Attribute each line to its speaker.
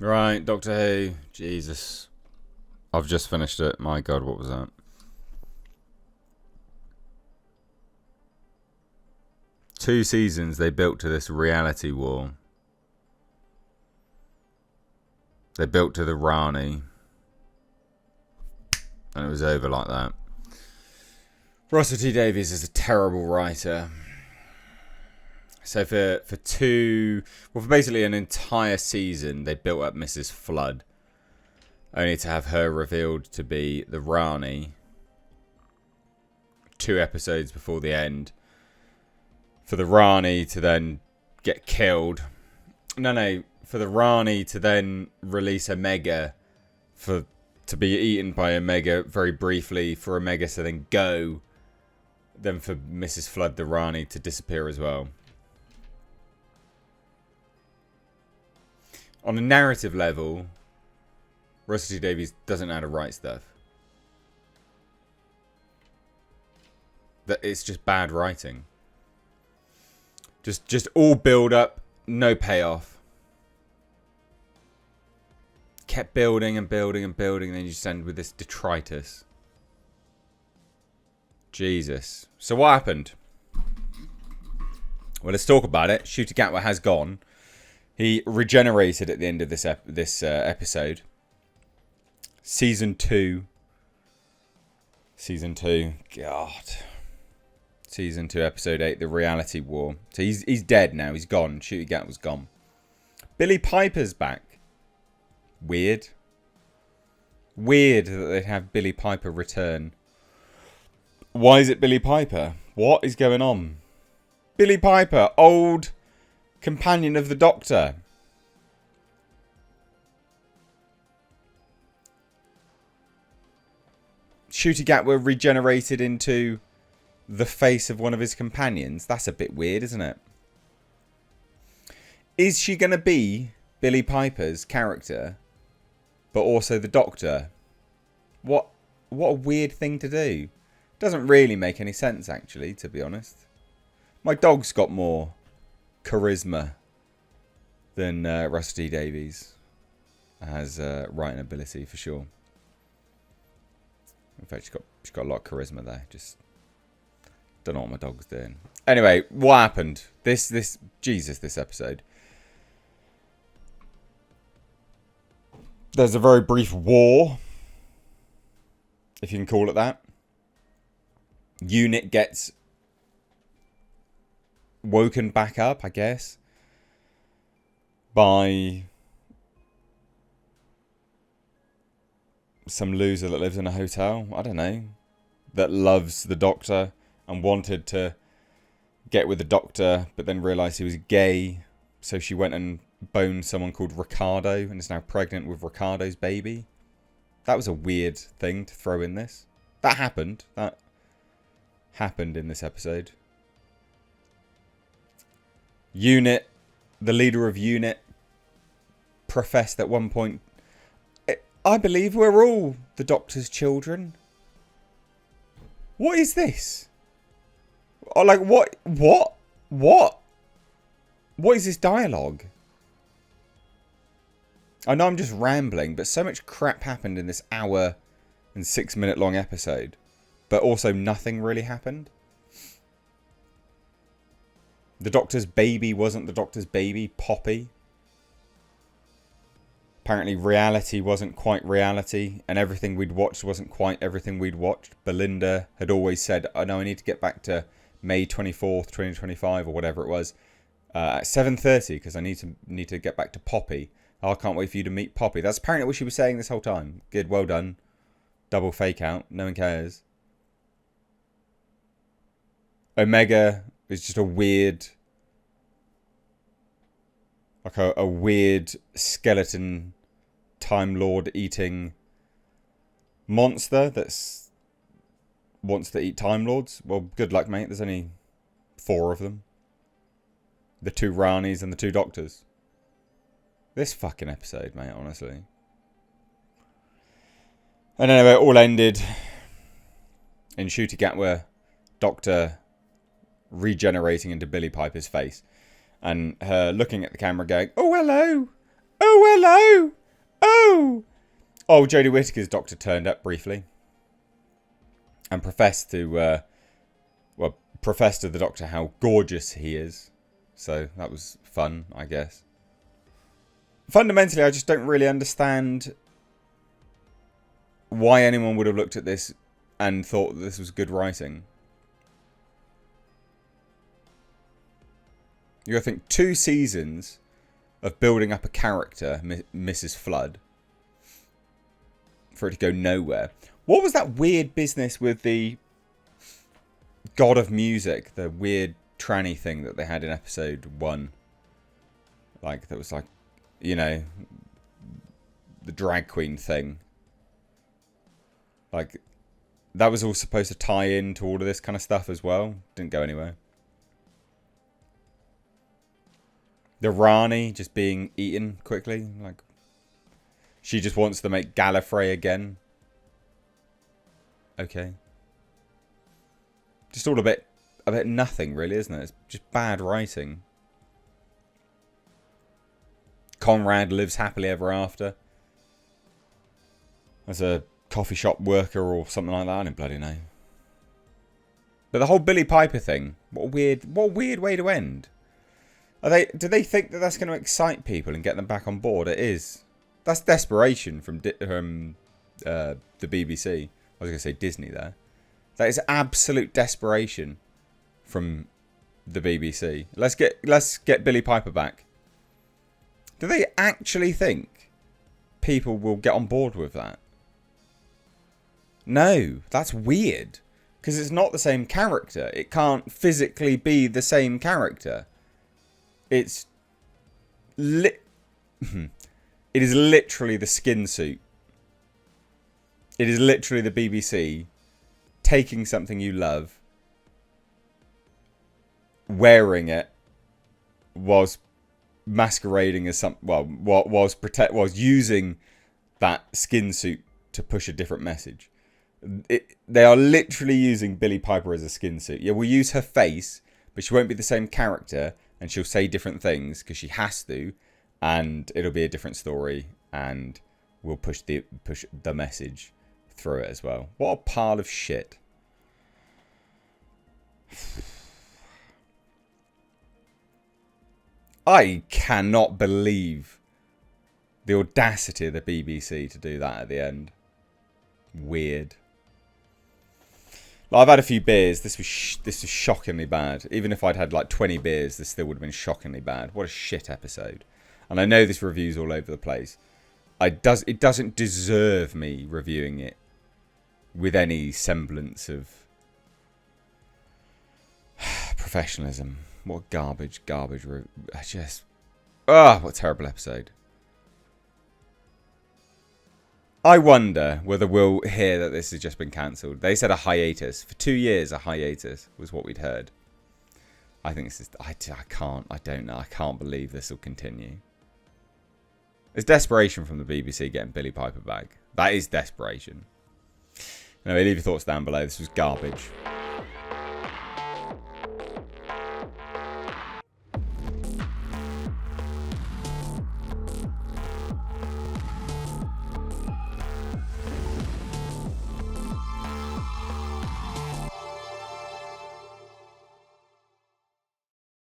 Speaker 1: Right, Doctor Who. Jesus. I've just finished it. My God, what was that? Two seasons they built to this reality war. They built to the Rani. And it was over like that. Russell T Davies is a terrible writer. So for basically an entire season, they built up Mrs. Flood, only to have her revealed to be the Rani 2 episodes before the end. For the Rani to then get killed. No, for the Rani to then release Omega to be eaten by Omega very briefly, for Omega to then go, then for Mrs. Flood, the Rani, to disappear as well. On a narrative level, Russell T Davies doesn't know how to write stuff. That it's just bad writing. Just all build up, no payoff. Kept building and building and building, and then you just end with this detritus. Jesus. So what happened? Well, let's talk about it. Shooter Gatwa has gone. He regenerated at the end of this episode. Season 2. God. Season 2, episode 8, The Reality War. So he's dead now. He's gone. Shooter Gatwa's gone. Billie Piper's back. Weird that they'd have Billie Piper return. Why is it Billie Piper? What is going on? Billie Piper, old companion of the Doctor. Shooter Gatwa regenerated into the face of one of his companions. That's a bit weird, isn't it? Is she going to be Billie Piper's character, but also the Doctor? What a weird thing to do. Doesn't really make any sense, actually, to be honest. My dog's got more charisma than Russell T Davies has writing ability, for sure. In fact, she's got a lot of charisma there. Just don't know what my dog's doing. Anyway, what happened? This episode. There's a very brief war, if you can call it that. Unit gets woken back up, I guess, by some loser that lives in a hotel. I don't know. That loves the Doctor and wanted to get with the Doctor, but then realised he was gay. So she went and boned someone called Ricardo and is now pregnant with Ricardo's baby. That was a weird thing to throw in this. That happened. That happened in this episode. Unit, the leader of Unit, professed at one point, I believe we're all the Doctor's children. What is this? Oh, like, what? What is this dialogue? I know I'm just rambling, but so much crap happened in this hour and 6-minute long episode. But also nothing really happened. The Doctor's baby wasn't the Doctor's baby, Poppy. Apparently reality wasn't quite reality, and everything we'd watched wasn't quite everything we'd watched. Belinda had always said, I know I need to get back to May 24th, 2025, or whatever it was, at 7:30, because I need to get back to Poppy. Oh, I can't wait for you to meet Poppy. That's apparently what she was saying this whole time. Good, well done. Double fake out. No one cares. Omega is just a weird, like a weird skeleton Time Lord eating monster that's wants to eat Time Lords. Well, good luck, mate. There's only 4 of them. The 2 Ranis and the 2 Doctors. This fucking episode, mate, honestly. And anyway, it all ended in Shooter Gatwa, Doctor regenerating into Billie Piper's face. And her looking at the camera going, oh, hello. Oh, hello. Oh. Oh, Jodie Whittaker's doctor turned up briefly. And professed to the doctor how gorgeous he is. So that was fun, I guess. Fundamentally, I just don't really understand why anyone would have looked at this and thought that this was good writing. You gotta think 2 seasons of building up a character, Mrs. Flood, for it to go nowhere. What was that weird business with the God of Music, the weird tranny thing that they had in episode 1? Like, that was like, you know, the drag queen thing. Like, that was all supposed to tie into all of this kind of stuff as well. Didn't go anywhere. The Rani just being eaten quickly. Like, she just wants to make Gallifrey again. Okay. Just all a bit nothing, really, isn't it? It's just bad writing. Conrad lives happily ever after. As a coffee shop worker or something like that. I don't bloody know. But the whole Billie Piper thing. What a weird way to end. Do they think that that's going to excite people and get them back on board? It is. That's desperation from the BBC. I was going to say Disney there. That is absolute desperation from the BBC. Let's get Billie Piper back. Do they actually think people will get on board with that? No, that's weird. Because it's not the same character. It can't physically be the same character. It is literally the skin suit. It is literally the BBC taking something you love, wearing it, was masquerading as some, was using that skin suit to push a different message. They are literally using Billie Piper as a skin suit. Yeah, we'll use her face, but she won't be the same character, and she'll say different things because she has to, and it'll be a different story, and we'll push the message through it as well. What a pile of shit. I cannot believe the audacity of the BBC to do that at the end. Weird. I've had a few beers. This was shockingly bad. Even if I'd had like 20 beers, this still would have been shockingly bad. What a shit episode. And I know this review's all over the place. It doesn't deserve me reviewing it with any semblance of professionalism. What garbage. What a terrible episode. I wonder whether we'll hear that this has just been cancelled. They said a hiatus. For 2 years, a hiatus was what we'd heard. I think this is... I don't know. I can't believe this will continue. It's desperation from the BBC getting Billie Piper back. That is desperation. Anyway, leave your thoughts down below. This was garbage.